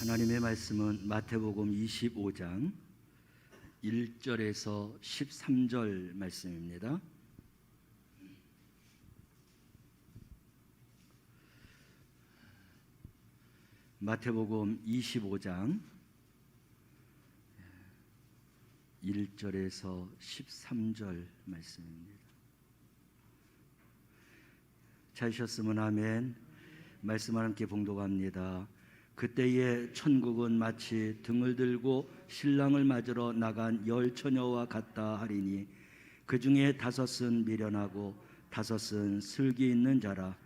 하나님의 말씀은 마태복음 25장 1절에서 13절 말씀입니다. 마태복음 25장 1절에서 13절 말씀입니다. 찾으셨으면 아멘. 말씀을 함께 봉독합니다. 그때에 천국은 마치 등을 들고 신랑을 맞으러 나간 10 처녀와 같다 하리니 그 중에 5은 미련하고 5은 슬기 있는 자라.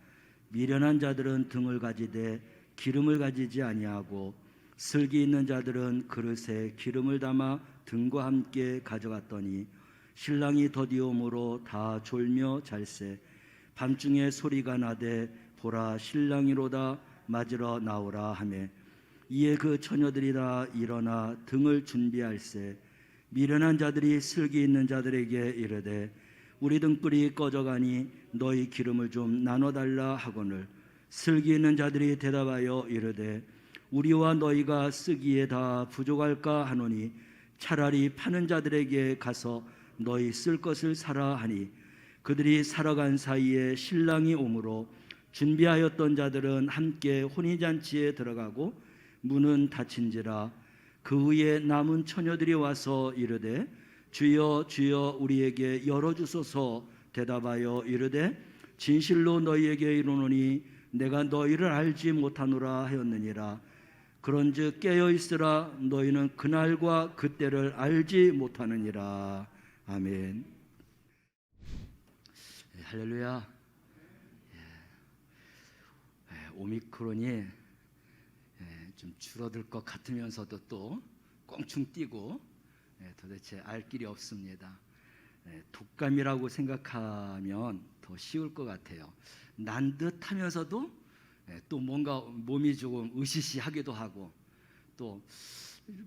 미련한 자들은 등을 가지되 기름을 가지지 아니하고 슬기 있는 자들은 그릇에 기름을 담아 등과 함께 가져갔더니 신랑이 더디오므로 다 졸며 잘세. 밤중에 소리가 나되 보라 신랑이로다 맞으러 나오라 하며 이에 그 처녀들이 다 일어나 등을 준비할세. 미련한 자들이 슬기 있는 자들에게 이르되 우리 등불이 꺼져가니 너희 기름을 좀 나눠달라 하거늘 슬기 있는 자들이 대답하여 이르되 우리와 너희가 쓰기에 다 부족할까 하노니 차라리 파는 자들에게 가서 너희 쓸 것을 사라 하니 그들이 살아간 사이에 신랑이 오므로 준비하였던 자들은 함께 혼인잔치에 들어가고 문은 닫힌지라. 그 후에 남은 처녀들이 와서 이르되 주여 주여 우리에게 열어주소서. 대답하여 이르되 진실로 너희에게 이르노니 내가 너희를 알지 못하노라 하였느니라. 그런즉 깨어있으라. 너희는 그날과 그때를 알지 못하느니라. 아멘. 할렐루야. 오미크론이 좀 줄어들 것 같으면서도 또 껑충 뛰고 도대체 알 길이 없습니다. 독감이라고 생각하면 더 쉬울 것 같아요. 난 듯하면서도 또 뭔가 몸이 조금 으시시하기도 하고 또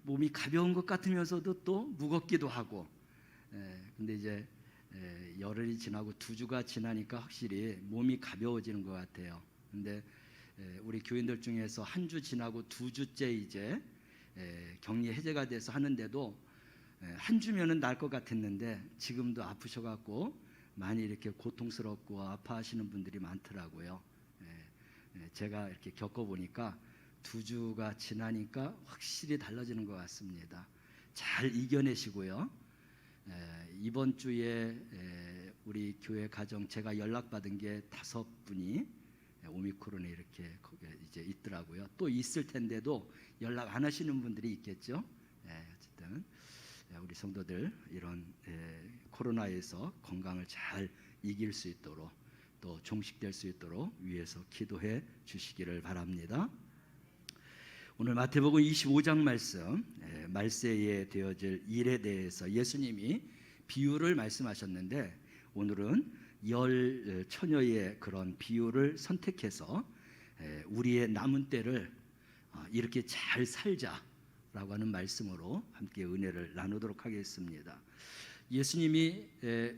몸이 가벼운 것 같으면서도 또 무겁기도 하고. 근데 이제 열흘이 지나고 2주가 지나니까 확실히 몸이 가벼워지는 것 같아요. 근데 우리 교인들 중에서 1주 지나고 2주째 이제 격리 해제가 돼서 하는데도 1주면은 날 것 같았는데 지금도 아프셔갖고 많이 이렇게 고통스럽고 아파하시는 분들이 많더라고요. 제가 이렇게 겪어보니까 2주가 지나니까 확실히 달라지는 것 같습니다. 잘 이겨내시고요. 이번 주에 우리 교회 가정 제가 연락받은 게 5분이 오미크론에 이렇게 이제 있더라고요. 또 있을 텐데도 연락 안 하시는 분들이 있겠죠. 어쨌든 우리 성도들 이런 코로나에서 건강을 잘 이길 수 있도록 또 종식될 수 있도록 위해서 기도해 주시기를 바랍니다. 오늘 마태복음 25장 말씀, 말세에 되어질 일에 대해서 예수님이 비유를 말씀하셨는데 오늘은 10 처녀의 그런 비유를 선택해서 우리의 남은 때를 이렇게 잘 살자라고 하는 말씀으로 함께 은혜를 나누도록 하겠습니다. 예수님이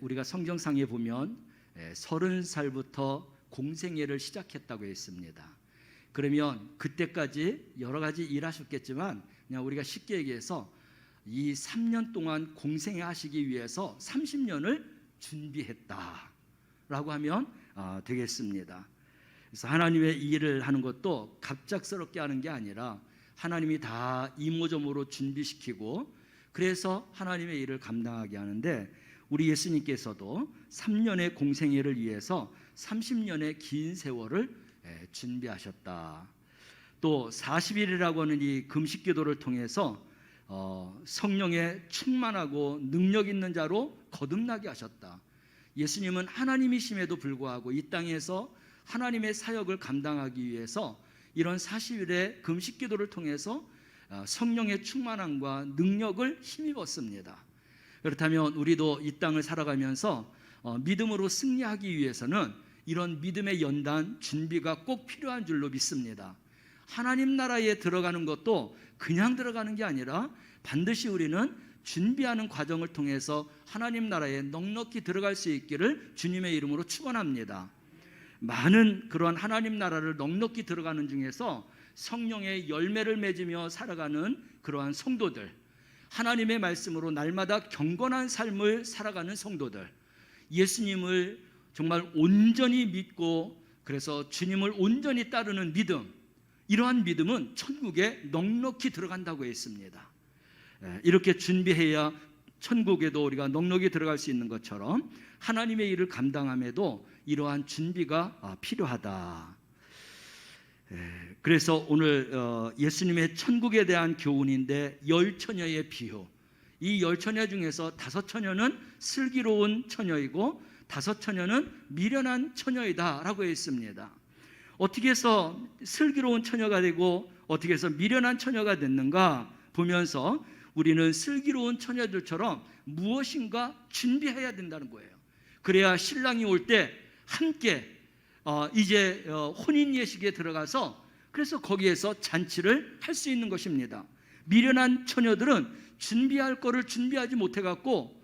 우리가 성경상에 보면 30살부터 공생애를 시작했다고 했습니다. 그러면 그때까지 여러 가지 일하셨겠지만 그냥 우리가 쉽게 얘기해서 이 3년 동안 공생애 하시기 위해서 30년을 준비했다라고 하면 되겠습니다. 그래서 하나님의 일을 하는 것도 갑작스럽게 하는 게 아니라 하나님이 다 이모저모로 준비시키고 그래서 하나님의 일을 감당하게 하는데 우리 예수님께서도 3년의 공생애를 위해서 30년의 긴 세월을 준비하셨다. 또 40일이라고 하는 이 금식기도를 통해서 성령에 충만하고 능력 있는 자로 거듭나게 하셨다. 예수님은 하나님이심에도 불구하고 이 땅에서 하나님의 사역을 감당하기 위해서 이런 40일의 금식기도를 통해서 성령의 충만함과 능력을 힘입었습니다. 그렇다면 우리도 이 땅을 살아가면서 믿음으로 승리하기 위해서는 이런 믿음의 연단, 준비가 꼭 필요한 줄로 믿습니다. 하나님 나라에 들어가는 것도 그냥 들어가는 게 아니라 반드시 우리는 준비하는 과정을 통해서 하나님 나라에 넉넉히 들어갈 수 있기를 주님의 이름으로 축원합니다. 많은 그러한 하나님 나라를 넉넉히 들어가는 중에서 성령의 열매를 맺으며 살아가는 그러한 성도들, 하나님의 말씀으로 날마다 경건한 삶을 살아가는 성도들, 예수님을 정말 온전히 믿고 그래서 주님을 온전히 따르는 믿음, 이러한 믿음은 천국에 넉넉히 들어간다고 했습니다. 이렇게 준비해야 천국에도 우리가 넉넉히 들어갈 수 있는 것처럼 하나님의 일을 감당함에도 이러한 준비가 필요하다. 그래서 오늘 예수님의 천국에 대한 교훈인데, 열 처녀의 비유, 이 열 처녀 중에서 다섯 처녀는 슬기로운 처녀이고 다섯 처녀는 미련한 처녀이다라고 했습니다. 어떻게 해서 슬기로운 처녀가 되고 어떻게 해서 미련한 처녀가 됐는가 보면서 우리는 슬기로운 처녀들처럼 무엇인가 준비해야 된다는 거예요. 그래야 신랑이 올 때 함께 이제 혼인 예식에 들어가서 그래서 거기에서 잔치를 할 수 있는 것입니다. 미련한 처녀들은 준비할 거를 준비하지 못해갖고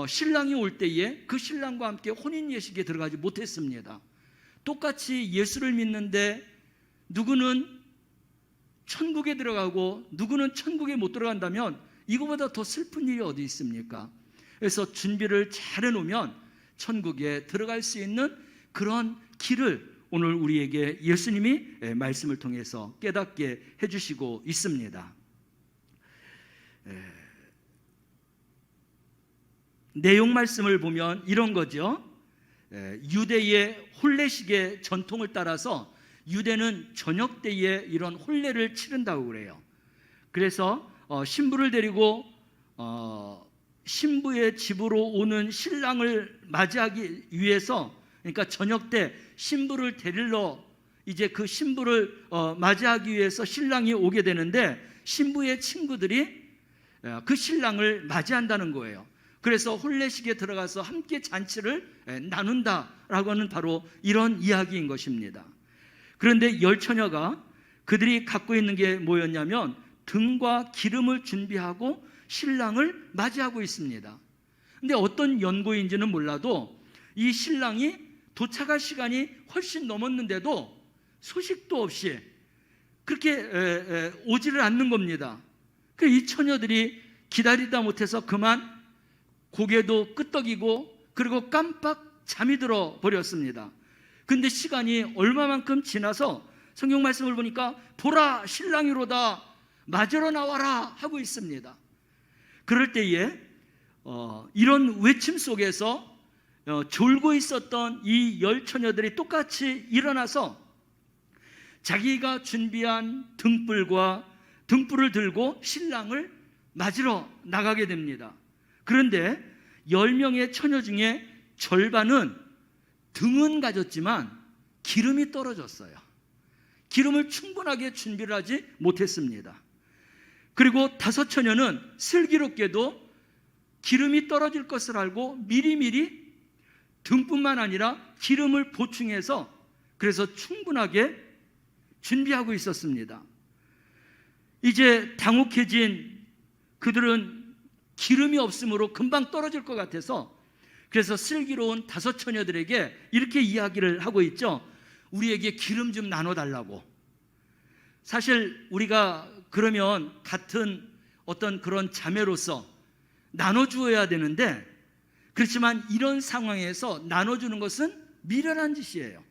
신랑이 올 때에 그 신랑과 함께 혼인 예식에 들어가지 못했습니다. 똑같이 예수를 믿는데 누구는 천국에 들어가고 누구는 천국에 못 들어간다면 이거보다 더 슬픈 일이 어디 있습니까? 그래서 준비를 잘 해놓으면 천국에 들어갈 수 있는 그런 길을 오늘 우리에게 예수님이 말씀을 통해서 깨닫게 해주시고 있습니다. 내용 말씀을 보면 이런 거죠. 유대의 혼례식의 전통을 따라서 유대는 저녁 때에 이런 혼례를 치른다고 그래요. 그래서 신부를 데리고 신부의 집으로 오는 신랑을 맞이하기 위해서, 그러니까 저녁 때 신부를 데리러 이제 그 신부를 맞이하기 위해서 신랑이 오게 되는데 신부의 친구들이 그 신랑을 맞이한다는 거예요. 그래서 혼례식에 들어가서 함께 잔치를 나눈다라고 하는 바로 이런 이야기인 것입니다. 그런데 열 처녀가 그들이 갖고 있는 게 뭐였냐면 등과 기름을 준비하고 신랑을 맞이하고 있습니다. 근데 어떤 연고인지는 몰라도 이 신랑이 도착할 시간이 훨씬 넘었는데도 소식도 없이 그렇게 오지를 않는 겁니다. 이 처녀들이 기다리다 못해서 그만 고개도 끄덕이고 그리고 깜빡 잠이 들어 버렸습니다. 근데 시간이 얼마만큼 지나서 성경 말씀을 보니까 보라 신랑이로다 맞으러 나와라 하고 있습니다. 그럴 때에 이런 외침 속에서 졸고 있었던 이 열 처녀들이 똑같이 일어나서 자기가 준비한 등불을 들고 신랑을 맞으러 나가게 됩니다. 그런데 10명의 처녀 중에 절반은 등은 가졌지만 기름이 떨어졌어요. 기름을 충분하게 준비를 하지 못했습니다. 그리고 5 처녀는 슬기롭게도 기름이 떨어질 것을 알고 미리미리 등뿐만 아니라 기름을 보충해서 그래서 충분하게 준비하고 있었습니다. 이제 당혹해진 그들은 기름이 없으므로 금방 떨어질 것 같아서 그래서 슬기로운 5 처녀들에게 이렇게 이야기를 하고 있죠. 우리에게 기름 좀 나눠달라고. 사실 우리가 그러면 같은 어떤 그런 자매로서 나눠주어야 되는데 그렇지만 이런 상황에서 나눠주는 것은 미련한 짓이에요.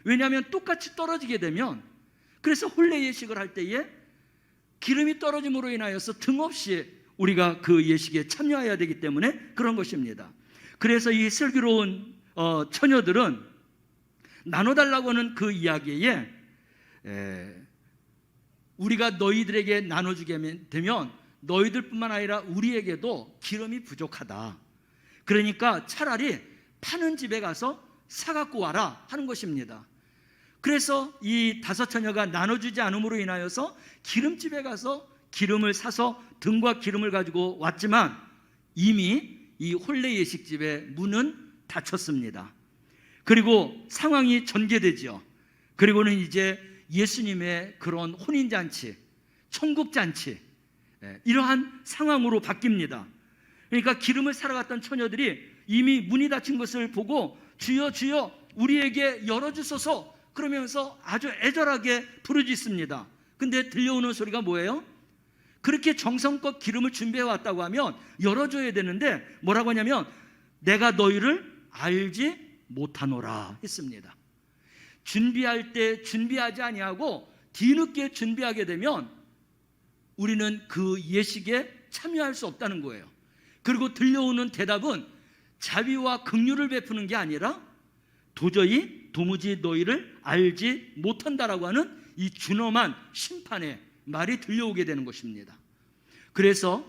왜냐하면 똑같이 떨어지게 되면 그래서 혼례 예식을 할 때에 기름이 떨어짐으로 인하여서 등없이 우리가 그 예식에 참여해야 되기 때문에 그런 것입니다. 그래서 이 슬기로운 처녀들은 나눠달라고 하는 그 이야기에 우리가 너희들에게 나눠주게 되면 너희들뿐만 아니라 우리에게도 기름이 부족하다. 그러니까 차라리 파는 집에 가서 사갖고 와라 하는 것입니다. 그래서 이 5 처녀가 나눠주지 않음으로 인하여서 기름집에 가서 기름을 사서 등과 기름을 가지고 왔지만 이미 이 혼례 예식집의 문은 닫혔습니다. 그리고 상황이 전개되죠. 그리고는 이제 예수님의 그런 혼인잔치, 천국잔치 이러한 상황으로 바뀝니다. 그러니까 기름을 사러 갔던 처녀들이 이미 문이 닫힌 것을 보고 주여 주여 우리에게 열어주소서 그러면서 아주 애절하게 부르짖습니다. 근데 들려오는 소리가 뭐예요? 그렇게 정성껏 기름을 준비해 왔다고 하면 열어줘야 되는데 뭐라고 하냐면 내가 너희를 알지 못하노라 했습니다. 준비할 때 준비하지 아니하고 뒤늦게 준비하게 되면 우리는 그 예식에 참여할 수 없다는 거예요. 그리고 들려오는 대답은 자비와 긍휼을 베푸는 게 아니라 도무지 너희를 알지 못한다라고 하는 이 준엄한 심판의 말이 들려오게 되는 것입니다. 그래서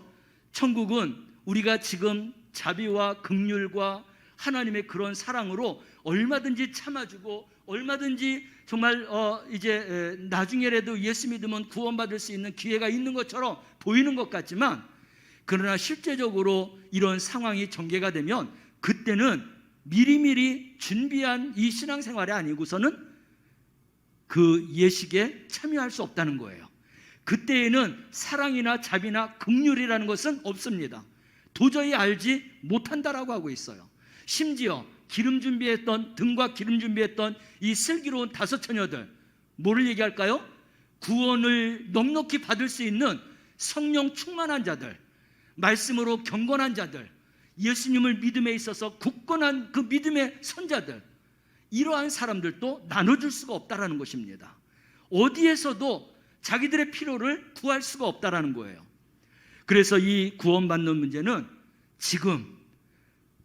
천국은 우리가 지금 자비와 긍휼과 하나님의 그런 사랑으로 얼마든지 참아주고 얼마든지 정말 이제 나중에라도 예수 믿으면 구원받을 수 있는 기회가 있는 것처럼 보이는 것 같지만, 그러나 실제적으로 이런 상황이 전개가 되면 그때는 미리미리 준비한 이 신앙생활이 아니고서는 그 예식에 참여할 수 없다는 거예요. 그때에는 사랑이나 자비나 긍휼이라는 것은 없습니다. 도저히 알지 못한다라고 하고 있어요. 심지어 기름 준비했던, 등과 기름 준비했던 이 슬기로운 5 처녀들, 뭐를 얘기할까요? 구원을 넉넉히 받을 수 있는 성령 충만한 자들, 말씀으로 경건한 자들, 예수님을 믿음에 있어서 굳건한 그 믿음의 선자들, 이러한 사람들도 나눠줄 수가 없다라는 것입니다. 어디에서도 자기들의 필요를 구할 수가 없다라는 거예요. 그래서 이 구원받는 문제는 지금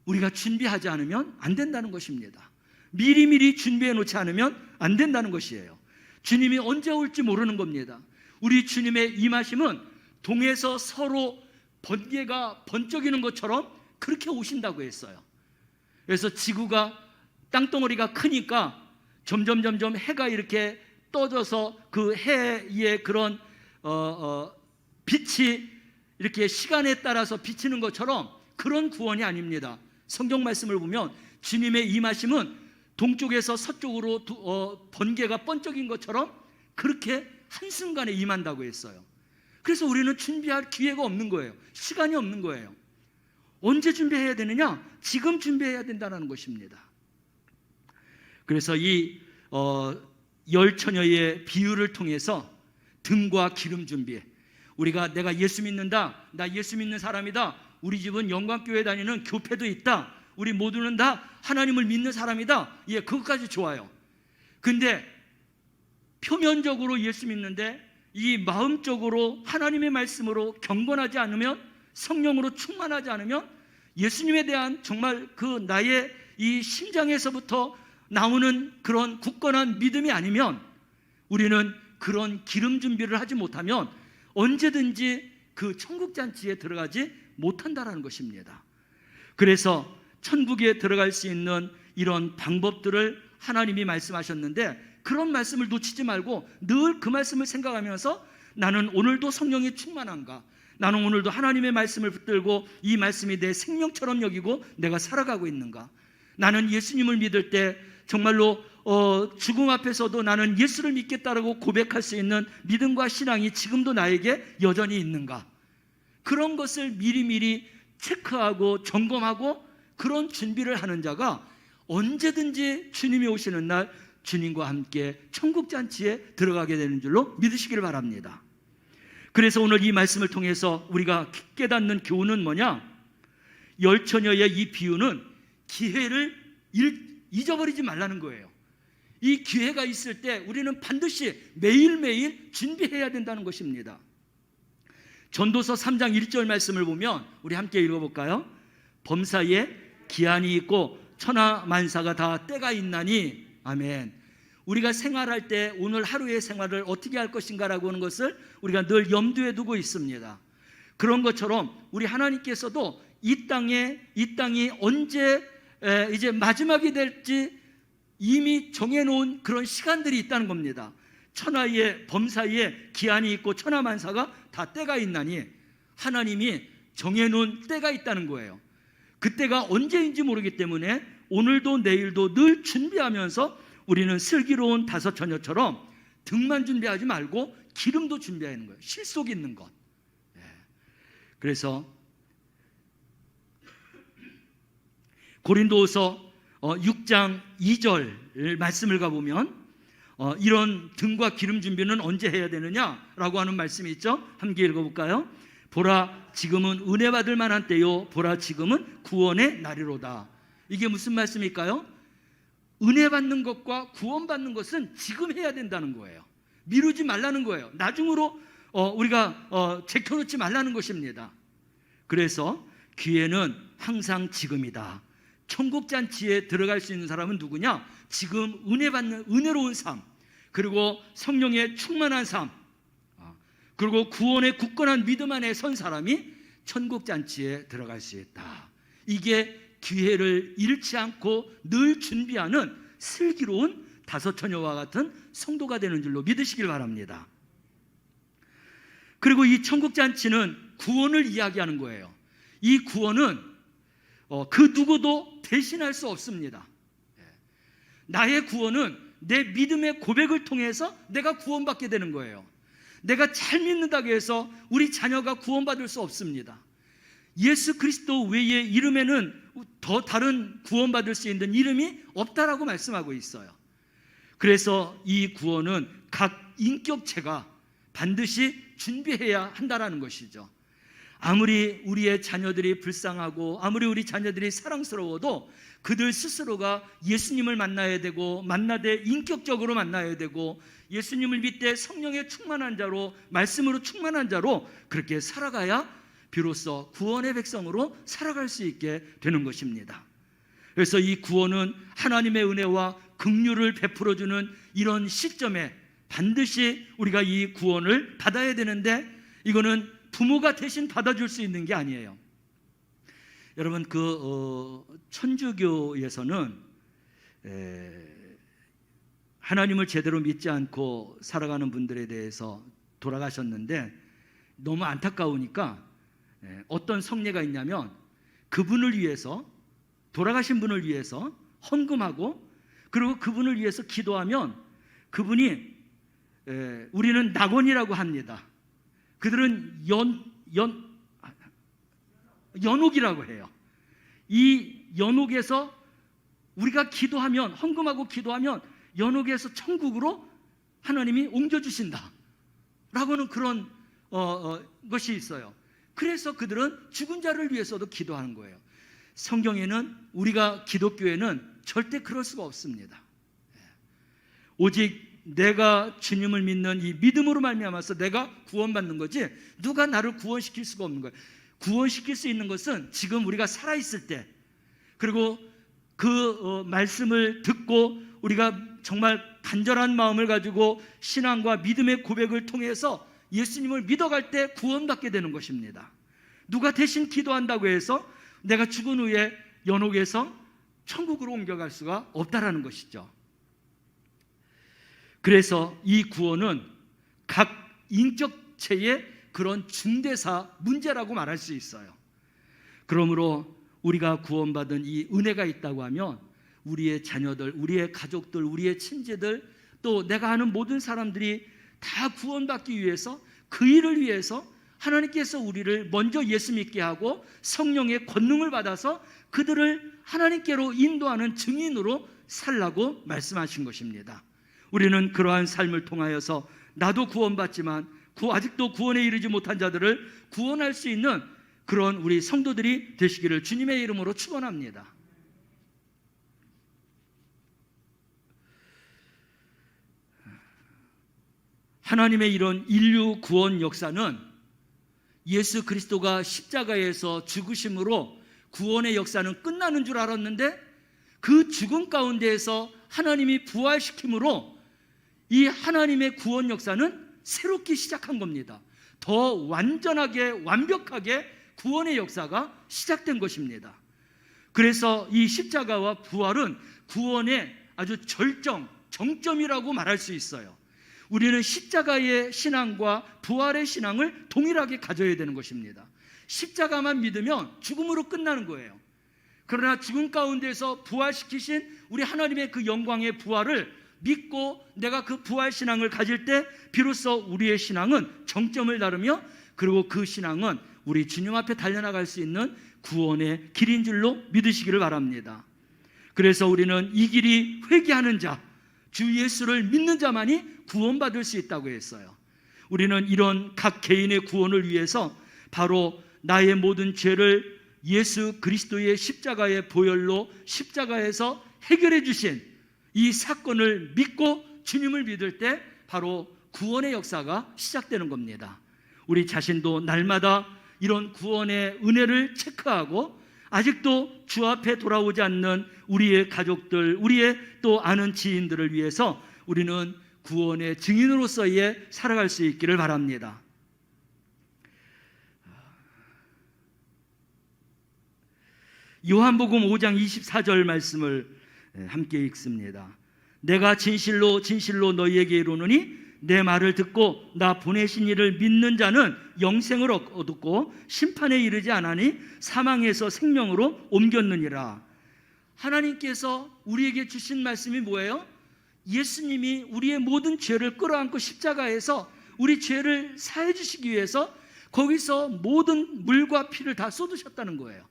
우리가 준비하지 않으면 안 된다는 것입니다. 미리미리 준비해 놓지 않으면 안 된다는 것이에요. 주님이 언제 올지 모르는 겁니다. 우리 주님의 임하심은 동에서 서로 번개가 번쩍이는 것처럼 그렇게 오신다고 했어요. 그래서 지구가 땅덩어리가 크니까 점점 해가 이렇게 떠져서 그 해의 그런 빛이 이렇게 시간에 따라서 비치는 것처럼 그런 구원이 아닙니다. 성경 말씀을 보면 주님의 임하심은 동쪽에서 서쪽으로 번개가 번쩍인 것처럼 그렇게 한순간에 임한다고 했어요. 그래서 우리는 준비할 기회가 없는 거예요. 시간이 없는 거예요. 언제 준비해야 되느냐? 지금 준비해야 된다는 것입니다. 그래서 이 10처녀의 비유를 통해서 등과 기름 준비, 우리가 내가 예수 믿는다, 나 예수 믿는 사람이다, 우리 집은 영광교회 다니는 교패도 있다, 우리 모두는 다 하나님을 믿는 사람이다, 예, 그것까지 좋아요. 근데 표면적으로 예수 믿는데 이 마음적으로 하나님의 말씀으로 경건하지 않으면, 성령으로 충만하지 않으면, 예수님에 대한 정말 그 나의 이 심장에서부터 나오는 그런 굳건한 믿음이 아니면, 우리는 그런 기름 준비를 하지 못하면 언제든지 그 천국잔치에 들어가지 못한다라는 것입니다. 그래서 천국에 들어갈 수 있는 이런 방법들을 하나님이 말씀하셨는데, 그런 말씀을 놓치지 말고 늘 그 말씀을 생각하면서 나는 오늘도 성령이 충만한가, 나는 오늘도 하나님의 말씀을 붙들고 이 말씀이 내 생명처럼 여기고 내가 살아가고 있는가, 나는 예수님을 믿을 때 정말로 죽음 앞에서도 나는 예수를 믿겠다라고 고백할 수 있는 믿음과 신앙이 지금도 나에게 여전히 있는가, 그런 것을 미리미리 체크하고 점검하고 그런 준비를 하는 자가 언제든지 주님이 오시는 날 주님과 함께 천국잔치에 들어가게 되는 줄로 믿으시기를 바랍니다. 그래서 오늘 이 말씀을 통해서 우리가 깨닫는 교훈은 뭐냐? 10처녀의 이 비유는 기회를 잊어버리지 말라는 거예요. 이 기회가 있을 때 우리는 반드시 매일매일 준비해야 된다는 것입니다. 전도서 3장 1절 말씀을 보면 우리 함께 읽어볼까요? 범사에 기한이 있고 천하만사가 다 때가 있나니. 아멘. 우리가 생활할 때 오늘 하루의 생활을 어떻게 할 것인가라고 하는 것을 우리가 늘 염두에 두고 있습니다. 그런 것처럼 우리 하나님께서도 이 땅이 언제 이제 마지막이 될지 이미 정해놓은 그런 시간들이 있다는 겁니다. 천하의 범사에 기한이 있고 천하만사가 다 때가 있나니, 하나님이 정해놓은 때가 있다는 거예요. 그때가 언제인지 모르기 때문에 오늘도 내일도 늘 준비하면서 우리는 슬기로운 5 처녀처럼 등만 준비하지 말고 기름도 준비하는 거예요. 실속 있는 것. 그래서 고린도후서 6장 2절 말씀을 가보면 이런 등과 기름 준비는 언제 해야 되느냐라고 하는 말씀이 있죠. 함께 읽어볼까요? 보라 지금은 은혜 받을 만한 때요, 보라 지금은 구원의 날이로다. 이게 무슨 말씀일까요? 은혜 받는 것과 구원 받는 것은 지금 해야 된다는 거예요. 미루지 말라는 거예요. 나중으로 우리가 제껴놓지 말라는 것입니다. 그래서 기회는 항상 지금이다. 천국 잔치에 들어갈 수 있는 사람은 누구냐? 지금 은혜 받는 은혜로운 삶, 그리고 성령의 충만한 삶, 그리고 구원의 굳건한 믿음 안에 선 사람이 천국 잔치에 들어갈 수 있다. 이게 기회를 잃지 않고 늘 준비하는 슬기로운 다섯 처녀와 같은 성도가 되는 줄로 믿으시길 바랍니다. 그리고 이 천국 잔치는 구원을 이야기하는 거예요. 이 구원은 그 누구도 대신할 수 없습니다. 나의 구원은 내 믿음의 고백을 통해서 내가 구원받게 되는 거예요. 내가 잘 믿는다고 해서 우리 자녀가 구원받을 수 없습니다. 예수 그리스도 외의 이름에는 더 다른 구원받을 수 있는 이름이 없다라고 말씀하고 있어요. 그래서 이 구원은 각 인격체가 반드시 준비해야 한다라는 것이죠. 아무리 우리의 자녀들이 불쌍하고 아무리 우리 자녀들이 사랑스러워도 그들 스스로가 예수님을 만나야 되고, 만나되 인격적으로 만나야 되고, 예수님을 믿되 성령의 충만한 자로, 말씀으로 충만한 자로 그렇게 살아가야 비로소 구원의 백성으로 살아갈 수 있게 되는 것입니다. 그래서 이 구원은 하나님의 은혜와 긍휼을 베풀어주는 이런 시점에 반드시 우리가 이 구원을 받아야 되는데, 이거는 부모가 대신 받아줄 수 있는 게 아니에요. 여러분, 천주교에서는 하나님을 제대로 믿지 않고 살아가는 분들에 대해서 돌아가셨는데 너무 안타까우니까 어떤 성례가 있냐면, 그분을 위해서, 돌아가신 분을 위해서 헌금하고, 그리고 그분을 위해서 기도하면 그분이, 우리는 낙원이라고 합니다. 그들은 연옥이라고 해요. 이 연옥에서 우리가 기도하면, 헌금하고 기도하면 연옥에서 천국으로 하나님이 옮겨주신다 라고는 그런 것이 있어요. 그래서 그들은 죽은 자를 위해서도 기도하는 거예요. 성경에는, 우리가 기독교에는 절대 그럴 수가 없습니다. 오직 내가 주님을 믿는 이 믿음으로 말미암아서 내가 구원받는 거지, 누가 나를 구원시킬 수가 없는 거예요. 구원시킬 수 있는 것은 지금 우리가 살아있을 때, 그리고 그 말씀을 듣고 우리가 정말 간절한 마음을 가지고 신앙과 믿음의 고백을 통해서 예수님을 믿어갈 때 구원받게 되는 것입니다. 누가 대신 기도한다고 해서 내가 죽은 후에 연옥에서 천국으로 옮겨갈 수가 없다라는 것이죠. 그래서 이 구원은 각 인격체의 그런 중대사 문제라고 말할 수 있어요. 그러므로 우리가 구원받은 이 은혜가 있다고 하면 우리의 자녀들, 우리의 가족들, 우리의 친지들, 또 내가 아는 모든 사람들이 다 구원받기 위해서, 그 일을 위해서 하나님께서 우리를 먼저 예수 믿게 하고 성령의 권능을 받아서 그들을 하나님께로 인도하는 증인으로 살라고 말씀하신 것입니다. 우리는 그러한 삶을 통하여서 나도 구원받지만 아직도 구원에 이르지 못한 자들을 구원할 수 있는 그런 우리 성도들이 되시기를 주님의 이름으로 축원합니다. 하나님의 이런 인류 구원 역사는 예수 그리스도가 십자가에서 죽으심으로 구원의 역사는 끝나는 줄 알았는데, 그 죽음 가운데에서 하나님이 부활시킴으로 이 하나님의 구원 역사는 새롭게 시작한 겁니다. 더 완전하게, 완벽하게 구원의 역사가 시작된 것입니다. 그래서 이 십자가와 부활은 구원의 아주 정점이라고 말할 수 있어요. 우리는 십자가의 신앙과 부활의 신앙을 동일하게 가져야 되는 것입니다. 십자가만 믿으면 죽음으로 끝나는 거예요. 그러나 죽음 가운데서 부활시키신 우리 하나님의 그 영광의 부활을 믿고 내가 그 부활 신앙을 가질 때 비로소 우리의 신앙은 정점을 다루며, 그리고 그 신앙은 우리 주님 앞에 달려나갈 수 있는 구원의 길인 줄로 믿으시기를 바랍니다. 그래서 우리는 이 길이 회개하는 자, 주 예수를 믿는 자만이 구원받을 수 있다고 했어요. 우리는 이런 각 개인의 구원을 위해서 바로 나의 모든 죄를 예수 그리스도의 십자가의 보혈로 십자가에서 해결해 주신 이 사건을 믿고 주님을 믿을 때 바로 구원의 역사가 시작되는 겁니다. 우리 자신도 날마다 이런 구원의 은혜를 체크하고 아직도 주 앞에 돌아오지 않는 우리의 가족들, 우리의 또 아는 지인들을 위해서 우리는 구원의 증인으로서의 살아갈 수 있기를 바랍니다. 요한복음 5장 24절 말씀을 함께 읽습니다. 내가 진실로 진실로 너희에게 이르노니 내 말을 듣고 나 보내신 이를 믿는 자는 영생을 얻고 심판에 이르지 않으니 사망에서 생명으로 옮겼느니라. 하나님께서 우리에게 주신 말씀이 뭐예요? 예수님이 우리의 모든 죄를 끌어안고 십자가에서 우리 죄를 사해 주시기 위해서 거기서 모든 물과 피를 다 쏟으셨다는 거예요.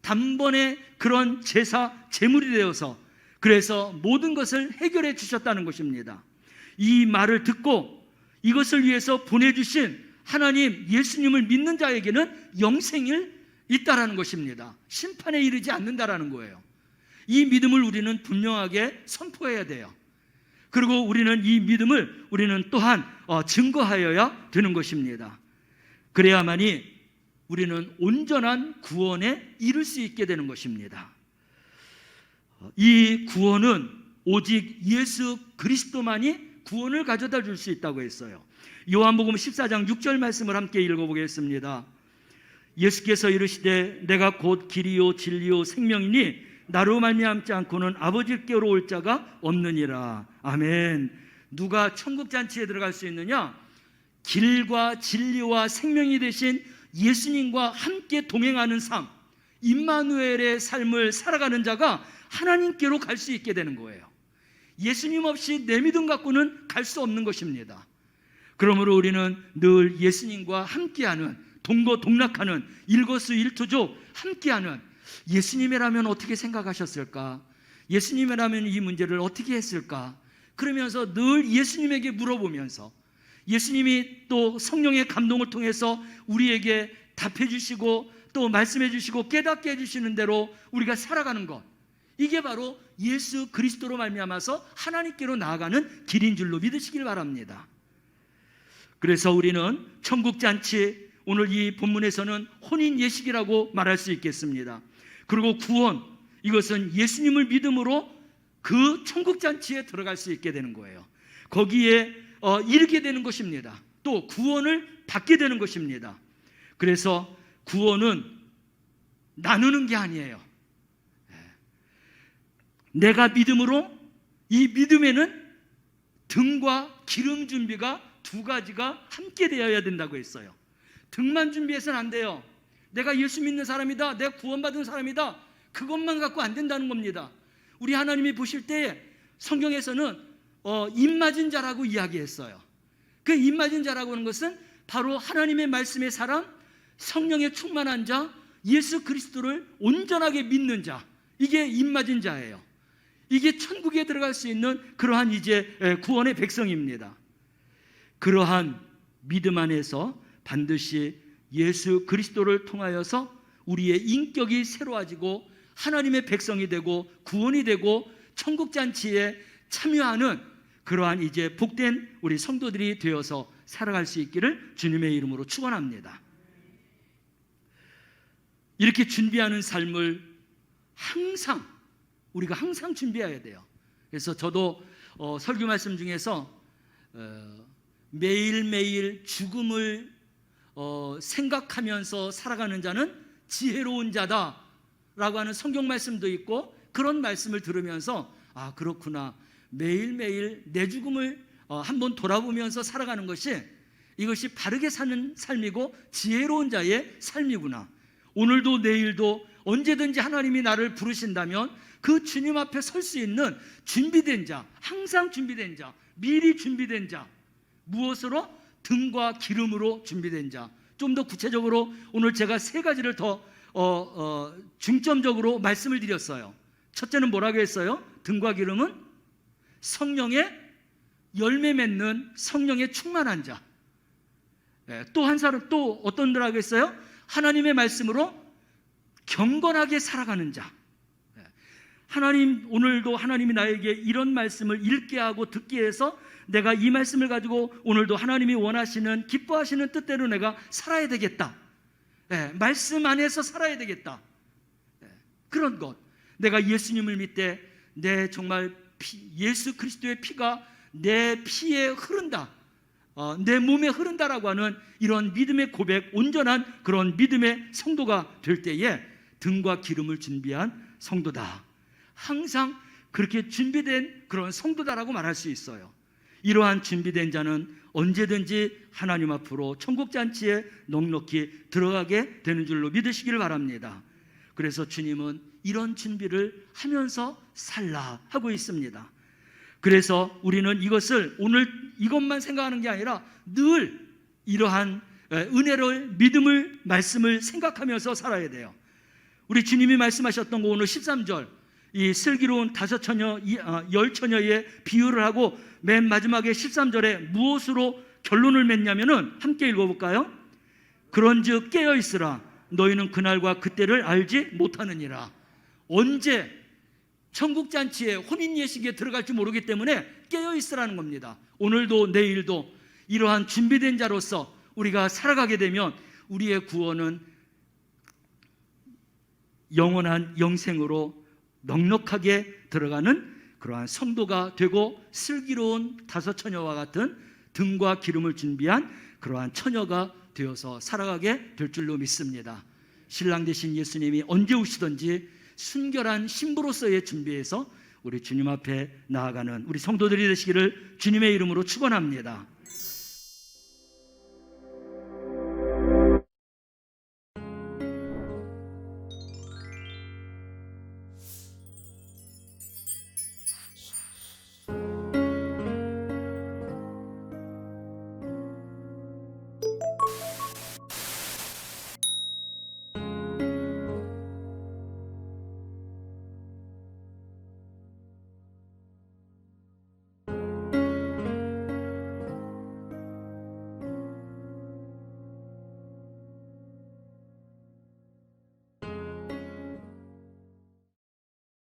단번에 그런 제사, 제물이 되어서 그래서 모든 것을 해결해 주셨다는 것입니다. 이 말을 듣고 이것을 위해서 보내주신 하나님 예수님을 믿는 자에게는 영생이 있다라는 것입니다. 심판에 이르지 않는다라는 거예요. 이 믿음을 우리는 분명하게 선포해야 돼요. 그리고 우리는 이 믿음을 우리는 또한 증거하여야 되는 것입니다. 그래야만이 우리는 온전한 구원에 이를 수 있게 되는 것입니다. 이 구원은 오직 예수 그리스도만이 구원을 가져다 줄 수 있다고 했어요. 요한복음 14장 6절 말씀을 함께 읽어보겠습니다. 예수께서 이르시되 내가 곧 길이요 진리요 생명이니 나로 말미암지 않고는 아버지께로 올 자가 없느니라. 아멘. 누가 천국 잔치에 들어갈 수 있느냐? 길과 진리와 생명이 되신 예수님과 함께 동행하는 삶, 임마누엘의 삶을 살아가는 자가 하나님께로 갈 수 있게 되는 거예요. 예수님 없이 내 믿음 갖고는 갈 수 없는 것입니다. 그러므로 우리는 늘 예수님과 함께하는, 동거동락하는, 일거수일투족 함께하는, 예수님이라면 어떻게 생각하셨을까? 예수님이라면 이 문제를 어떻게 했을까? 그러면서 늘 예수님에게 물어보면서 예수님이 또 성령의 감동을 통해서 우리에게 답해 주시고 또 말씀해 주시고 깨닫게 해주시는 대로 우리가 살아가는 것, 이게 바로 예수 그리스도로 말미암아서 하나님께로 나아가는 길인 줄로 믿으시길 바랍니다. 그래서 우리는 천국잔치, 오늘 이 본문에서는 혼인 예식이라고 말할 수 있겠습니다. 그리고 구원, 이것은 예수님을 믿음으로 그 천국잔치에 들어갈 수 있게 되는 거예요. 거기에 이르게 되는 것입니다. 또 구원을 받게 되는 것입니다. 그래서 구원은 나누는 게 아니에요. 내가 믿음으로, 이 믿음에는 등과 기름 준비가 두 가지가 함께 되어야 된다고 했어요. 등만 준비해서는 안 돼요. 내가 예수 믿는 사람이다, 내가 구원받은 사람이다, 그것만 갖고 안 된다는 겁니다. 우리 하나님이 보실 때 성경에서는 입맞은 자라고 이야기했어요. 그 입맞은 자라고 하는 것은 바로 하나님의 말씀의 사람, 성령에 충만한 자, 예수 그리스도를 온전하게 믿는 자, 이게 입맞은 자예요. 이게 천국에 들어갈 수 있는 그러한 이제 구원의 백성입니다. 그러한 믿음 안에서 반드시 예수 그리스도를 통하여서 우리의 인격이 새로워지고 하나님의 백성이 되고 구원이 되고 천국잔치에 참여하는 그러한 이제 복된 우리 성도들이 되어서 살아갈 수 있기를 주님의 이름으로 축원합니다. 이렇게 준비하는 삶을 우리가 항상 준비해야 돼요. 그래서 저도 설교 말씀 중에서 매일매일 죽음을 생각하면서 살아가는 자는 지혜로운 자다라고 하는 성경 말씀도 있고, 그런 말씀을 들으면서 아, 그렇구나, 매일매일 내 죽음을 한번 돌아보면서 살아가는 것이, 이것이 바르게 사는 삶이고 지혜로운 자의 삶이구나. 오늘도 내일도 언제든지 하나님이 나를 부르신다면 그 주님 앞에 설 수 있는 준비된 자, 항상 준비된 자, 미리 준비된 자, 무엇으로? 등과 기름으로 준비된 자. 좀 더 구체적으로 오늘 제가 세 가지를 더 중점적으로 말씀을 드렸어요. 첫째는 뭐라고 했어요? 등과 기름은 성령의 열매 맺는 성령의 충만한 자. 또 한 사람, 또 어떤 분들하고 했어요? 하나님의 말씀으로 경건하게 살아가는 자. 하나님, 오늘도 하나님이 나에게 이런 말씀을 읽게 하고 듣게 해서 내가 이 말씀을 가지고 오늘도 하나님이 원하시는, 기뻐하시는 뜻대로 내가 살아야 되겠다. 말씀 안에서 살아야 되겠다. 그런 것. 내가 예수님을 믿되 내 정말 예수 그리스도의 피가 내 피에 흐른다, 내 몸에 흐른다라고 하는 이런 믿음의 고백, 온전한 그런 믿음의 성도가 될 때에 등과 기름을 준비한 성도다. 항상 그렇게 준비된 그런 성도다라고 말할 수 있어요. 이러한 준비된 자는 언제든지 하나님 앞으로 천국잔치에 넉넉히 들어가게 되는 줄로 믿으시기를 바랍니다. 그래서 주님은 이런 준비를 하면서 살라 하고 있습니다. 그래서 우리는 이것을 오늘 이것만 생각하는 게 아니라 늘 이러한 은혜를, 믿음을, 말씀을 생각하면서 살아야 돼요. 우리 주님이 말씀하셨던 거 오늘 13절, 이 슬기로운 5처녀, 10처녀의 비유를 하고 맨 마지막에 13절에 무엇으로 결론을 맺냐면은 함께 읽어볼까요? 그런즉 깨어있으라. 너희는 그날과 그때를 알지 못하느니라. 언제 천국잔치에 혼인예식에 들어갈지 모르기 때문에 깨어있으라는 겁니다. 오늘도 내일도 이러한 준비된 자로서 우리가 살아가게 되면 우리의 구원은 영원한 영생으로 넉넉하게 들어가는 그러한 성도가 되고 슬기로운 5처녀와 같은 등과 기름을 준비한 그러한 처녀가 되어서 살아가게 될 줄로 믿습니다. 신랑 되신 예수님이 언제 오시든지 순결한 신부로서의 준비해서 우리 주님 앞에 나아가는 우리 성도들이 되시기를 주님의 이름으로 축원합니다.